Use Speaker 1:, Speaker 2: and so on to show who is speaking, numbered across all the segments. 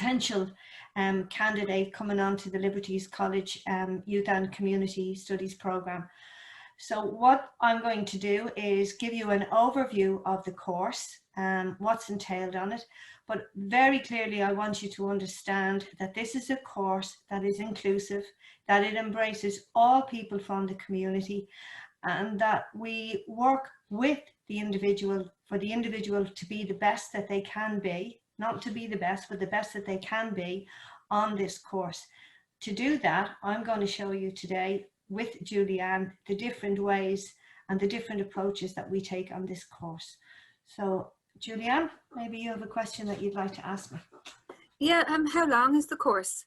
Speaker 1: potential candidate coming on to the Liberties College Youth and Community Studies programme. So what I'm going to do is give you an overview of the course, what's entailed on it, but very clearly I want you to understand that this is a course that is inclusive, that it embraces all people from the community, and that we work with the individual, for the individual to be the best that they can be, not to be the best, but the best that they can be on this course. To do that, I'm going to show you today with Julianne the different ways and the different approaches that we take on this course. So Julianne, maybe you have a question that you'd like to ask me.
Speaker 2: Yeah, how long is the course?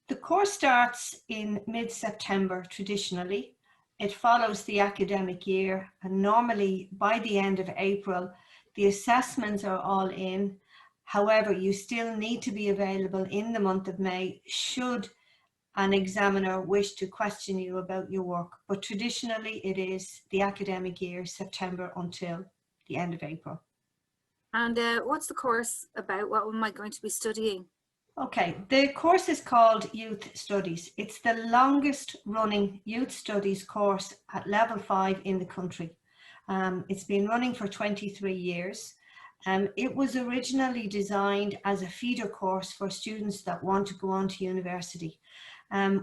Speaker 1: The course starts in mid-September traditionally. It follows the academic year, and normally by the end of April the assessments are all in. However, you still need to be available in the month of May should an examiner wish to question you about your work, but traditionally it is the academic year, September until the end of April.
Speaker 2: And what's the course about? What am I going to be studying?
Speaker 1: Okay, the course is called Youth Studies. It's the longest running youth studies course at level 5 in the country. It's been running for 23 years. It was originally designed as a feeder course for students that want to go on to university.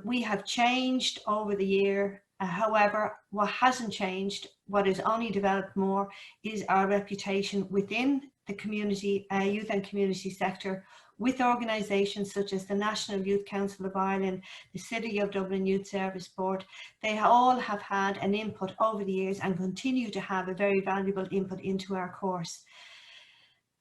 Speaker 1: We have changed over the year. However, what hasn't changed, what has only developed more, is our reputation within the community, youth and community sector, with organisations such as the National Youth Council of Ireland, the City of Dublin Youth Service Board. They all have had an input over the years and continue to have a very valuable input into our course.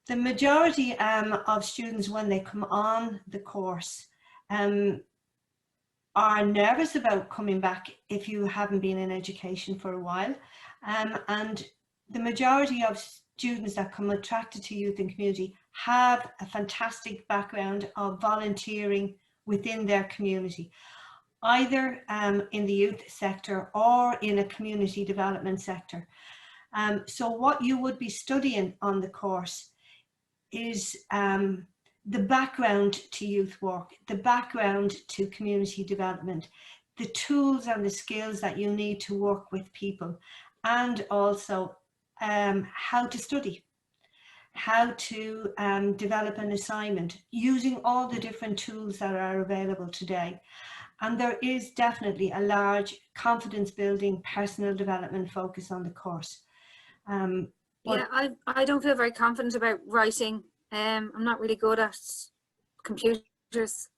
Speaker 1: The majority of students, when they come on the course, are nervous about coming back if you haven't been in education for a while. And the majority of students that come attracted to youth and community have a fantastic background of volunteering within their community, either in the youth sector or in a community development sector. So what you would be studying on the course is the background to youth work, the background to community development, the tools and the skills that you need to work with people, and also how to study, how to develop an assignment, using all the different tools that are available today. And there is definitely a large confidence building, personal development focus on the course.
Speaker 2: Yeah, I don't feel very confident about writing. I'm not really good at computers.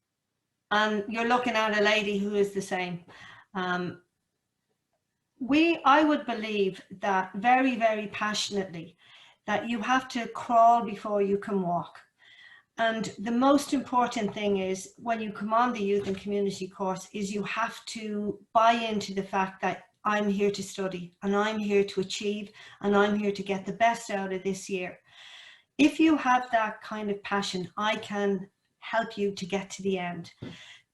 Speaker 1: And you're looking at a lady who is the same. I would believe that very, very passionately that you have to crawl before you can walk. And the most important thing is when you come on the youth and community course is you have to buy into the fact that I'm here to study and I'm here to achieve and I'm here to get the best out of this year. If you have that kind of passion, I can help you to get to the end.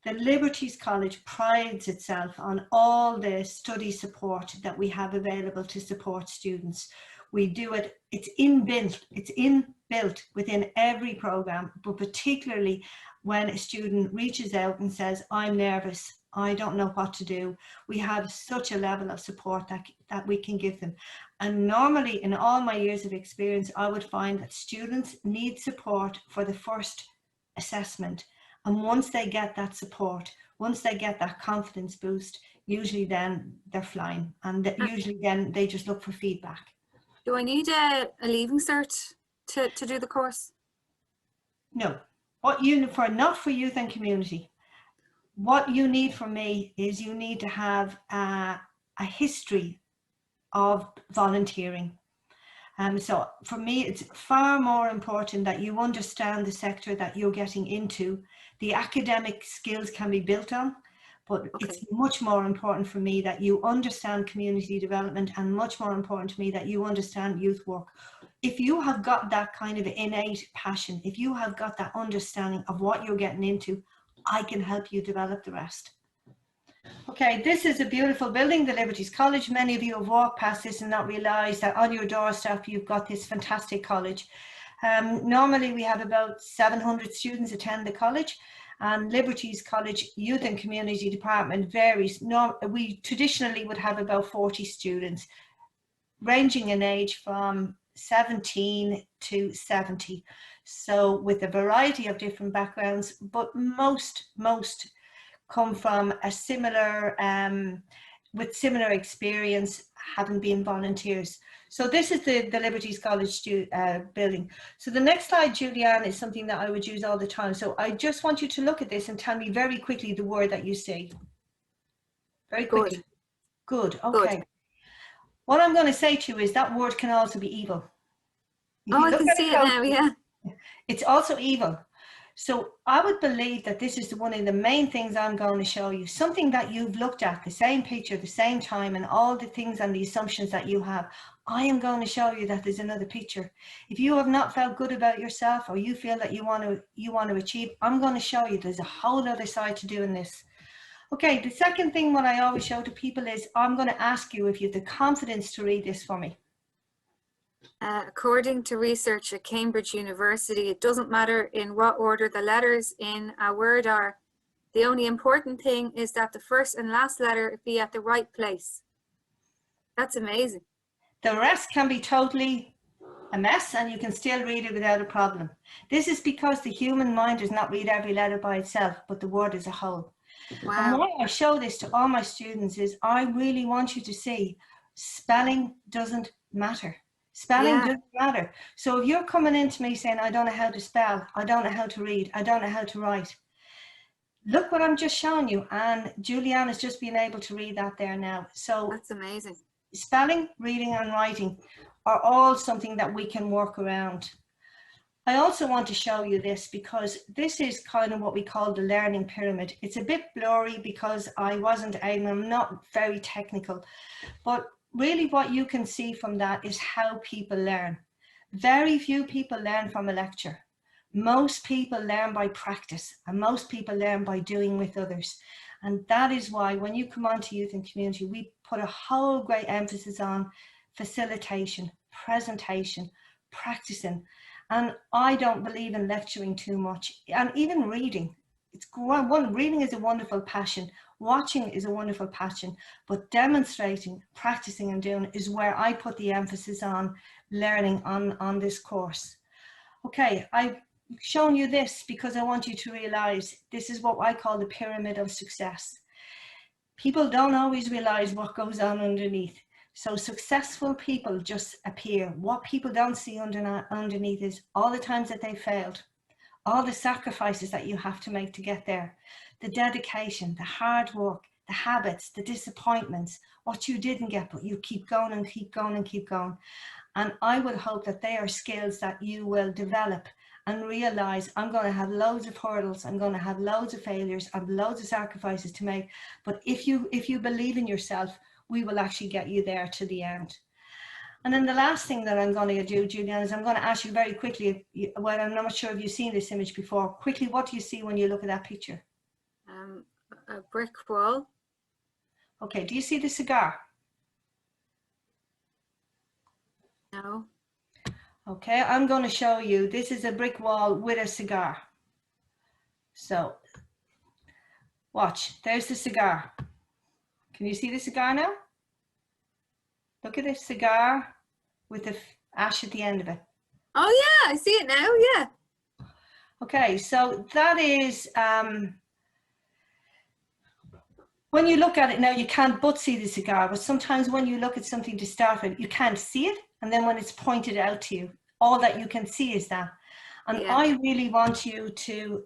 Speaker 1: The Liberties College prides itself on all the study support that we have available to support students. We do it, it's inbuilt within every programme, but particularly when a student reaches out and says, I'm nervous, I don't know what to do. We have such a level of support that we can give them. And normally in all my years of experience, I would find that students need support for the first assessment. And once they get that support, once they get that confidence boost, usually then they're flying. And usually then they just look for feedback.
Speaker 2: Do I need a leaving cert to do the course?
Speaker 1: No. Not for youth and community. What you need from me is you need to have a history of volunteering. So for me, it's far more important that you understand the sector that you're getting into. The academic skills can be built on, but it's much more important for me that you understand community development, and much more important to me that you understand youth work. If you have got that kind of innate passion, if you have got that understanding of what you're getting into, I can help you develop the rest. Okay, this is a beautiful building, the Liberties College. Many of you have walked past this and not realised that on your doorstep you've got this fantastic college. Normally we have about 700 students attend the college, and Liberties College Youth and Community Department varies. We traditionally would have about 40 students, ranging in age from 17 to 70. So with a variety of different backgrounds, but most come from a similar, with similar experience, having been volunteers. So this is the Liberties College building. So the next slide, Julianne, is something that I would use all the time. So I just want you to look at this and tell me very quickly the word that you see. Very quickly. Good. Okay. Good. What I'm going to say to you is that word can also be evil.
Speaker 2: Oh, I can see it now, yeah.
Speaker 1: It's also evil. So I would believe that this is one of the main things I'm going to show you, something that you've looked at, the same picture, the same time, and all the things and the assumptions that you have. I am going to show you that there's another picture. If you have not felt good about yourself, or you feel that you want to achieve, I'm going to show you there's a whole other side to doing this. Okay, the second thing what I always show to people is I'm going to ask you if you have the confidence to read this for me.
Speaker 2: According to research at Cambridge University, it doesn't matter in what order the letters in a word are. The only important thing is that the first and last letter be at the right place. That's amazing.
Speaker 1: The rest can be totally a mess and you can still read it without a problem. This is because the human mind does not read every letter by itself, but the word as a whole. Wow. And why I show this to all my students is I really want you to see spelling doesn't matter. Spelling doesn't matter. So if you're coming into me saying, I don't know how to spell, I don't know how to read, I don't know how to write, look what I'm just showing you. And Julianne has just been able to read that there now. So
Speaker 2: that's amazing.
Speaker 1: Spelling, reading and writing are all something that we can work around. I also want to show you this because this is kind of what we call the learning pyramid. It's a bit blurry because I'm not very technical, but really what you can see from that is how people learn. Very few people learn from a lecture. Most people learn by practice, and most people learn by doing with others. And that is why when you come on to youth and community, we put a whole great emphasis on facilitation, presentation, practicing. And I don't believe in lecturing too much, and even reading. Reading is a wonderful passion. Watching is a wonderful passion, but demonstrating, practicing and doing is where I put the emphasis on learning on this course. Okay, I've shown you this because I want you to realize this is what I call the pyramid of success. People don't always realize what goes on underneath. So successful people just appear. What people don't see underneath is all the times that they failed, all the sacrifices that you have to make to get there, the dedication, the hard work, the habits, the disappointments, what you didn't get, but you keep going and keep going and keep going. And I would hope that they are skills that you will develop and realize I'm going to have loads of hurdles, I'm going to have loads of failures, I have loads of sacrifices to make. But if you believe in yourself, we will actually get you there to the end. And then the last thing that I'm going to do, Julianne, is I'm going to ask you very quickly, well, I'm not sure if you've seen this image before. Quickly, what do you see when you look at that picture?
Speaker 2: A brick wall.
Speaker 1: Okay, do you see the cigar?
Speaker 2: No.
Speaker 1: Okay, I'm going to show you. This is a brick wall with a cigar. So, watch, there's the cigar. Can you see the cigar now? Look at this cigar with the ash at the end of it.
Speaker 2: Oh yeah, I see it now, yeah.
Speaker 1: Okay, so that is, when you look at it now, you can't but see the cigar, but sometimes when you look at something to start with, you can't see it, and then when it's pointed out to you, all that you can see is that. And yeah. I really want you to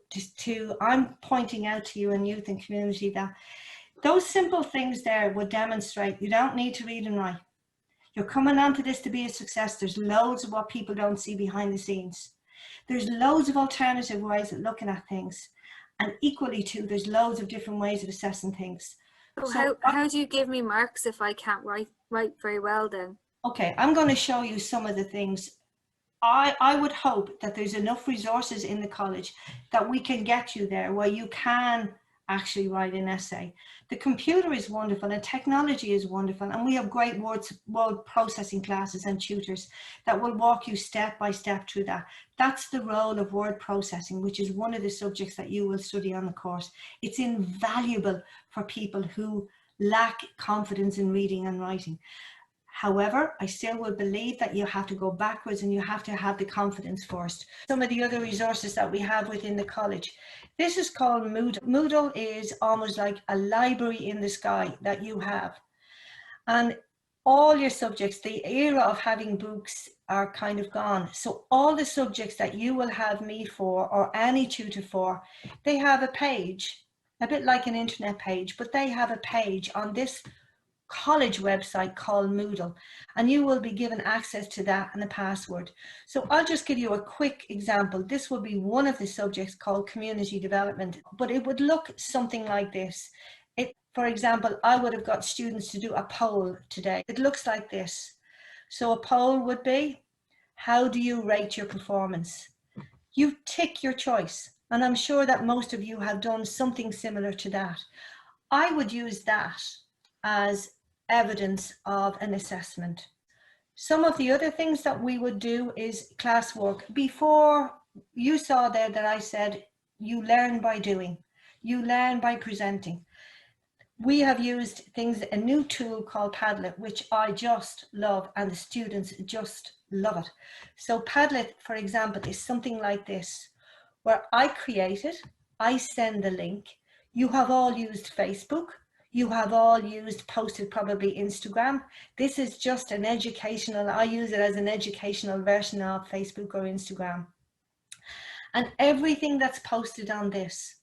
Speaker 1: I'm pointing out to you in youth and community that those simple things there would demonstrate you don't need to read and write. You're coming onto this to be a success. There's loads of what people don't see behind the scenes. There's loads of alternative ways of looking at things. And equally too, there's loads of different ways of assessing things.
Speaker 2: So how do you give me marks if I can't write very well then?
Speaker 1: Okay, I'm going to show you some of the things. I would hope that there's enough resources in the college that we can get you there where you can actually write an essay. The computer is wonderful and technology is wonderful, and we have great word processing classes and tutors that will walk you step by step through that. That's the role of word processing, which is one of the subjects that you will study on the course. It's invaluable for people who lack confidence in reading and writing. However, I still would believe that you have to go backwards and you have to have the confidence first. Some of the other resources that we have within the college. This is called Moodle. Moodle is almost like a library in the sky that you have. And all your subjects, the era of having books are kind of gone. So all the subjects that you will have me for, or any tutor for, they have a page, a bit like an internet page, but they have a page on this college website called Moodle, and you will be given access to that and a password. So I'll just give you a quick example. This will be one of the subjects called community development, but it would look something like this. For example, I would have got students to do a poll today. It looks like this. So a poll would be, how do you rate your performance? You tick your choice, and I'm sure that most of you have done something similar to that. I would use that as evidence of an assessment. Some of the other things that we would do is classwork. Before, you saw there that I said you learn by doing, you learn by presenting. We have used a new tool called Padlet, which I just love, and the students just love it. So Padlet, for example, is something like this, where I create it, I send the link. You have all used Facebook. You have all posted probably Instagram. This is just an educational, I use it as an educational version of Facebook or Instagram. And everything that's posted on this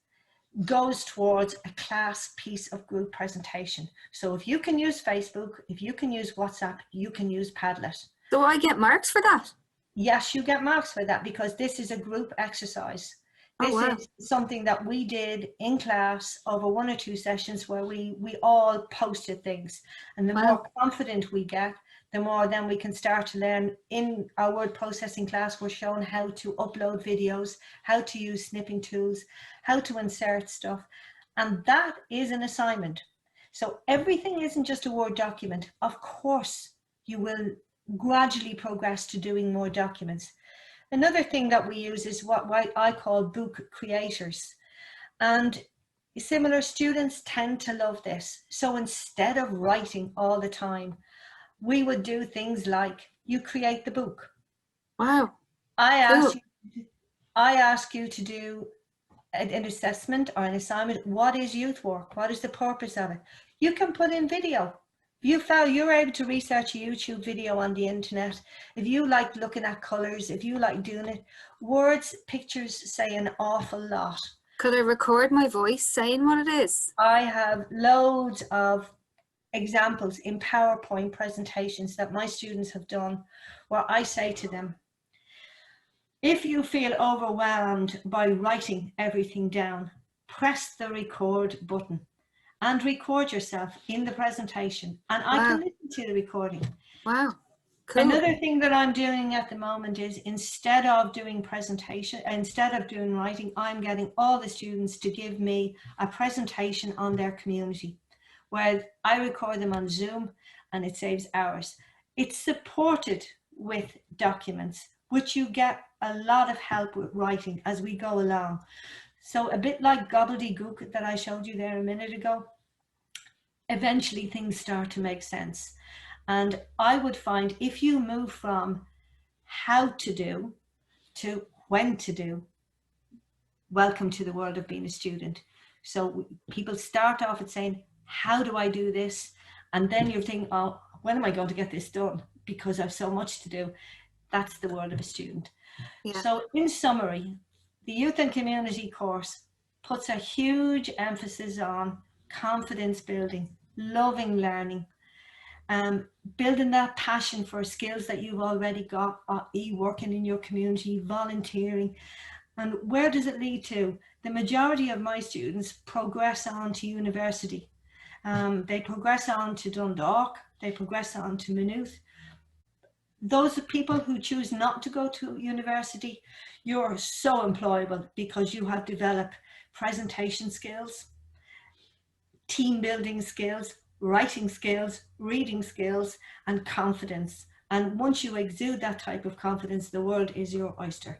Speaker 1: goes towards a class piece of group presentation. So if you can use Facebook, if you can use WhatsApp, you can use Padlet.
Speaker 2: So I get marks for that?
Speaker 1: Yes, you get marks for that because this is a group exercise. This is something that we did in class over 1 or 2 sessions where we all posted things. And the more confident we get, the more then we can start to learn. In our word processing class, we're shown how to upload videos, how to use snipping tools, how to insert stuff. And that is an assignment. So everything isn't just a Word document. Of course, you will gradually progress to doing more documents. Another thing that we use is what I call book creators. And similar students tend to love this. So instead of writing all the time, we would do things like, you create the book.
Speaker 2: Wow.
Speaker 1: I ask you to do an assessment or an assignment. What is youth work? What is the purpose of it? You can put in video. You're able to research a YouTube video on the internet. If you like looking at colors, if you like doing it, words, pictures say an awful lot.
Speaker 2: Could I record my voice saying what it is?
Speaker 1: I have loads of examples in PowerPoint presentations that my students have done where I say to them, if you feel overwhelmed by writing everything down, press the record button and record yourself in the presentation, and I can listen to the recording.
Speaker 2: Wow, cool.
Speaker 1: Another thing that I'm doing at the moment is instead of doing writing, I'm getting all the students to give me a presentation on their community, where I record them on Zoom and it saves hours. It's supported with documents, which you get a lot of help with writing as we go along. So a bit like gobbledygook that I showed you there a minute ago, eventually things start to make sense. And I would find if you move from how to do to when to do, welcome to the world of being a student. So people start off at saying, how do I do this? And then you're thinking, oh, when am I going to get this done? Because I have so much to do. That's the world of a student. Yeah. So in summary, the Youth and Community course puts a huge emphasis on confidence building, loving learning, building that passion for skills that you've already got, working in your community, volunteering. And where does it lead to? The majority of my students progress on to university. They progress on to Dundalk, they progress on to Maynooth. Those people who choose not to go to university, you're so employable because you have developed presentation skills. team building skills, writing skills, reading skills, and confidence. And once you exude that type of confidence, the world is your oyster.